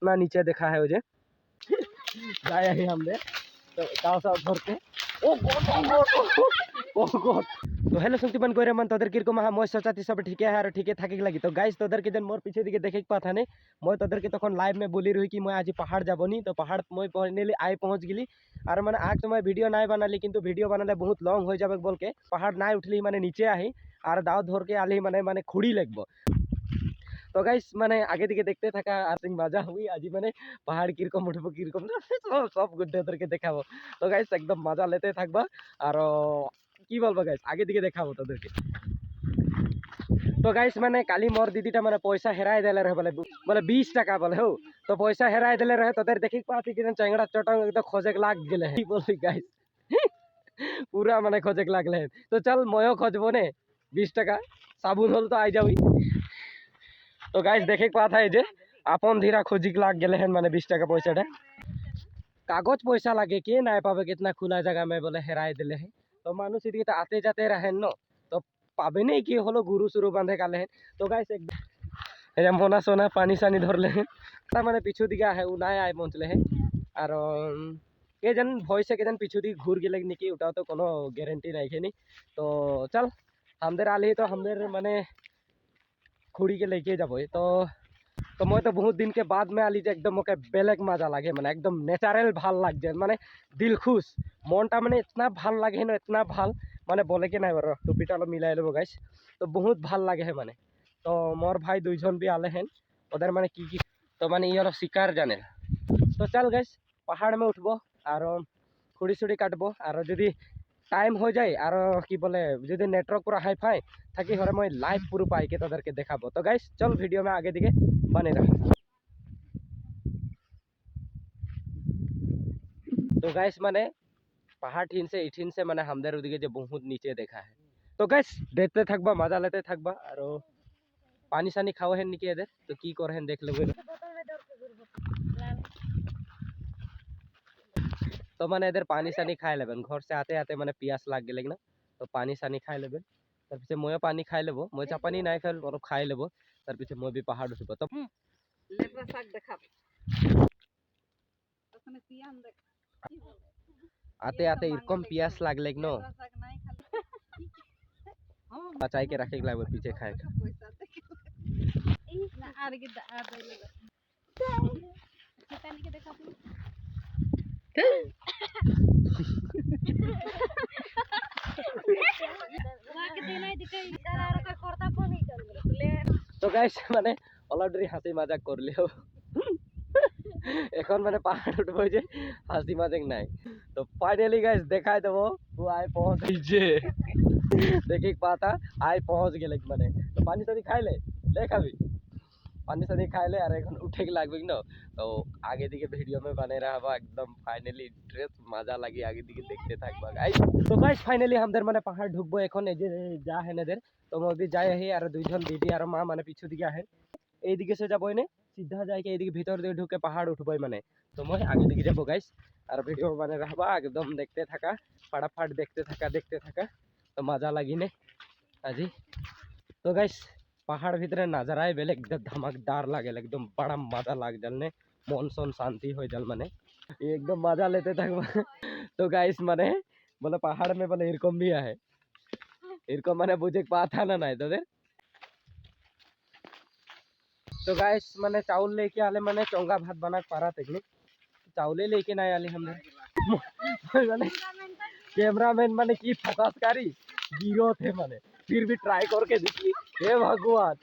कितना नीचे देखा है मुझे जाए ही हमने तो गाँव साहब भर के तो हेलो सुनती कोई मन तोदर किरकम मैं सोचाती सब ठीके है और ठीके थाके लगी तो गाइस तोदर के दिन मोर पीछे दिखे देखे पाता नहीं मैं तोदर के तक लाइव में बोली रही कि मैं आज पहाड़ जाबनी तो पहाड़ मैं फाइनली आई पहुँच गली और मैंने आज तो मैं वीडियो नहीं बनाली किंतु वीडियो बनाले बहुत लॉन्ग हो जाए बोल के पहाड़ ना उठली मैंने नीचे आई और दाव धर के आली मैंने खुड़ी लगब तो गाइस मैंने आगे दिखे देखते थका और मजा हुई आज मैंने पहाड़ किरकम उठब किरकम सब गुड्डे के देखाबो तो गाइस एकदम मजा लेते थकबा और কি বলবো গাইস আগে দিকে দেখাবো তোদেরকে তো গাইস মানে কালি মোর দিদিটা মানে পয়সা হেরাই দিলে রহে বলে 20 টাকা বলে হো তো পয়সা হেরাই দিলে রহে তোদের দেখি পাতি কিনা চ্যাংড়া চটং একদম খোঁজেক লাগ গেলে কি বলি গাইস পুরা মানে খোঁজেক লাগলে তো চল ময়ও খোঁজবো নে 20 টাকা সাবুন হল তো আই যাবি তো গাইস দেখে পাতা এই যে আপন ধীরা খোঁজিক লাগ গেলে হেন মানে 20 টাকা পয়সাটা কাগজ পয়সা লাগে কে নাই পাবে কিतना खुला जगह में बोले हेराई दिले है तो मानुष एदिके आते जाते रहें न तो पाबे नहीं कि हलो गुरु सुरु बांधे काले हैं तो गाइस एकदम मोना सोना पानी सानी धरले हैं मैंने पिछू दिखा है उ नाय आए पहुँचले हैं और के जन भय से के जन पिछू दी घूर गए निकी उठाओ तो कोनो गारंटी नहीं है तो चल हमदेर आली तो हमदेर माने खुड़ी के लेके जाबो तो मैं तो बहुत दिन के बाद में आली एकदम ओके बेलेग मजा लगे मैंने एकदम नेचारेल ভাল लाग जाए माने दिल खुश मनटा माने इतना ভাল लगे ना इतना ভাল माने बोले के ना बार टुपिटा मिलाई लो गाइस तो बहुत ভাল लगे है माने तो मोर भाई दुईजन भी आले हैं उधर माने की तो माने ये शिकार जाने तो चल गाइस पहाड़ में उठबो और खुड़ी सुड़ी काटबो और यदि टाइम हो जाए और कि बोले यदि नेटवर्क पूरा हाई फाई থাকি हरे मैं लाइव पूरा पाई के तोदर के देखाबो तो गाइस चल वीडियो में आगे दिखे बने रह तो गाइस माने पहाड़ ठीन से इठीन से माने हमदेर उदिके जो बहुत नीचे देखा है तो गाइस देखते थकबा मजा लेते थकबा और पानी सानी खाओ है निके इधर तो की कर है देख लेबे तो माने इधर पानी सानी खाए लेबन घर से आते आते माने प्यास लाग गेले ना तो पानी सानी खाए लेबे तार पीछे मैं पानी खाए लेबो मैं चापानी नहीं खाए और खाए लेबो तार पीछे मैं भी पहाड़ उठबो तो लेबरा साग देखा तखने पियान देख आते आते इरकम प्यास लागले न बचाई के रखे लागबे पीछे खाए ना आर के आ दे चिकन के देखा तो गाइस माने अलरेडी हासि मजाक कर लियो এখন মানে পাহাড় উঠবো যে হাসি মাজাক নাই তো ফাইনালি गाइस দেখাই দেবো तू आए पहुंच जे देखी पाता आए पहुंच गेले माने तो पानी सानी खाई ले खाबी पानी सानी खाई ले और এখন उठे के लागबे न तो आगे दिके वीडियो में बने रहबा एकदम फाइनली ड्रेस मजा लगी आगे दिके देखते থাকবা गाइस तो गाइस फाइनली हमদের মানে পাহাড় ঢুকবো এখন এই যে যা है नদের तो मैं भी जाए ही और দুইজন দিদি আর মা মানে পিছু দিকে আহেন এই দিকে से যাবো ने सीधा जाके एदिके भीतर दिके ढुके पहाड़ उठबो माने तो मैं आगे दिके जाबो गाइस और वीडियो बने रहबा एकदम देखते थका फटाफट देखते थका तो मजा लगी ने আজি तो गाइस पहाड़ भीतर नजाराय बेले एकदम धमाकेदार लगे एकदम बड़ा मजा लाग जल ने मन सन शांति हो जल माने एकदम मजा लेते थकबा तो गाइस माने बोले पहाड़ में बोले एरकम भी है एरकम माने बुझे पाता ना नहीं तो तो गाइस माने चावल लेके आले माने चोंगा भात बना पारा टेक्निक चावले लेके नहीं आले हमने माने कैमरामैन माने की फोकसकारी गिरो थे माने फिर भी ट्राई करके देखी हे भगवान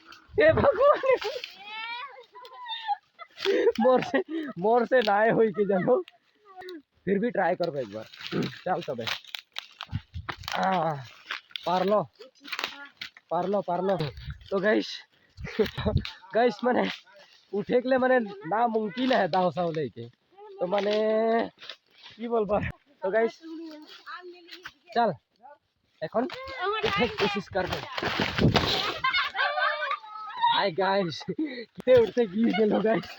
मोर से नाए हुई कि जानो फिर भी ट्राई कर एक बार चल तबे पार लो तो गाइस माने उठे के लिए माने ना मुमकिन है दाव साव लेके तो माने की बोलबा तो गाइस चल এখন उठे कोशिश करबे हाय गाइस किते उठते गिर गेलो गाइस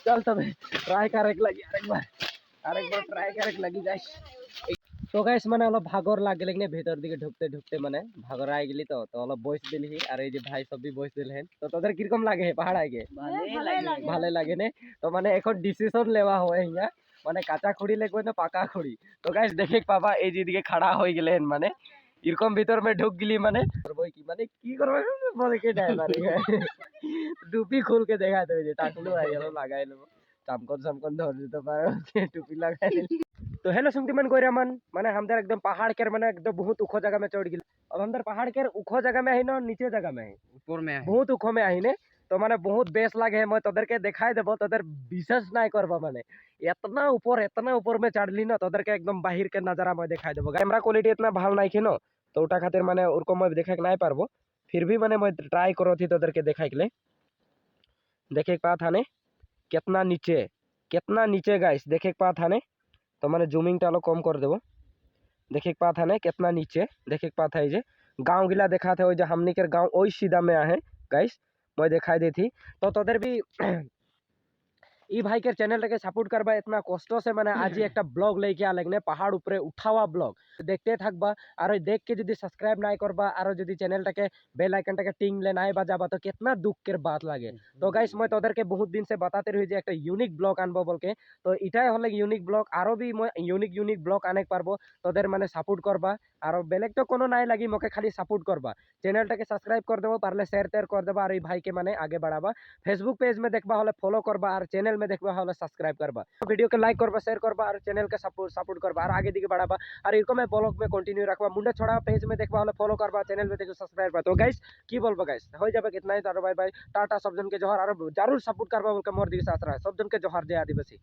चल तबे ट्राई करे लगी आरेक बार ट्राई करे लगी गाइस তো গাইস মানে অলপ ভাগর লাগিলে কিনে ভেতর দিকে ঢুকতে ঢুকতে মানে ভাগর আই গেলি তো তো অলপ বয়স দিলি আর এই যে ভাই সবই বয়স দিলেন তো তোদের কিরকম লাগে পাহাড় আগে ভালো লাগে নে তো মানে এখন ডিসিশন লেওয়া হয় হিয়া মানে কাঁচা খড়ি লাগবে না পাকা খড়ি তো গাইস দেখে পাবা এই যেদিকে খাড়া হয়ে গেলেন মানে এরকম ভিতর মে ঢুক গেলি মানে করবো কি মানে কি করবো বলে কে ড্রাইভার টুপি খুল के দেখা দেবে যে টাকলু আই গেল লাগাই নেবো চামকন চামকন ধরে দিতে পারো টুপি লাগাই तो हेलो सुनतीमन गोरियामन माने हमदर एकदम पहाड़ के माने एकदम बहुत उखो जगह में चढ़ गेल अब हमदर पहाड़ के उखो जगह में है ना नीचे जगह में है ऊपर में है बहुत उखो में आही ने तो माने बहुत बेस लागे है मैं तोदर के दिखाई देबो तोदर विशेष नहीं करबो माने इतना ऊपर में चढ़ली ना तोदर के एकदम बाहर के नजारा मैं दिखाई देबो कैमरा क्वालिटी इतना भाल नहीं खे न तो उटा खातिर माने उरको मैं देखे नहीं पारबो फिर भी माने मैं ट्राई करो थी तोदर के दिखाई के लिए देखे पा था ने कितना नीचे गाइस देखे पा था ने तो मैंने जूमिंगटा आलो कम कर देव देखे पा था ने कितना नीचे देखे पा था ये गाँव गिला देखा था जो हमनी के गाँव वही सीधा में आहे गाइस मैं दिखाई दी थी तो तोदर भी ई भाई के चैनल के सपोर्ट करबा इतना कष्ट से माने आज एक ब्लॉग लेके आ लगने पहाड़ ऊपरे उठावा ब्लॉग देखते থাকবা আর ওই দেখ के যদি सब्सक्राइब নাই করবা আর যদি চ্যানেলটাকে বেল আইকনটাকে টিং ले নাই বাজাবা তো कितना दुख के बात लागे तो गाइस मैं তোদেরকে बहुत दिन से बताते रही যে একটা ইউনিক ব্লগ আনবো বলকে তো এটাই হলে ইউনিক ব্লগ আরো भी मैं ইউনিক ব্লগ আনে পারবো তোদের মানে সাপোর্ট করবা আর বেলেগ তো কোনো নাই লাগি মকে খালি সাপোর্ট করবা চ্যানেলটাকে সাবস্ক্রাইব कर দেবো পারলে শেয়ার টেয়ার कर দেবা আর এই ভাইকে মানে আগে বাড়াবা फेसबुक पेज में देखबा হলে ফলো করবা আর চ্যানেল में देखबा হলে सब्सक्राइब करबा वीडियो के लाइक करबा शेयर करबा और चैनल के सपोर्ट करबा और आगे दिखे बढ़ाबा और इरकम मैं ब्लॉग में कंटिन्यू रखबा मुंडा छोड़ा पेज में देखबा हले फॉलो करबा चैनल में देखो सब्सक्राइब करबा तो गाइस की बोलबो गाइस हो जाबे कितना ही तो बाय बाय टाटा सब जन के जोहार और जरूर सपोर्ट करबा बोल के मोर दिखे साथ रहा सब जन के जोहार जय आदिवासी।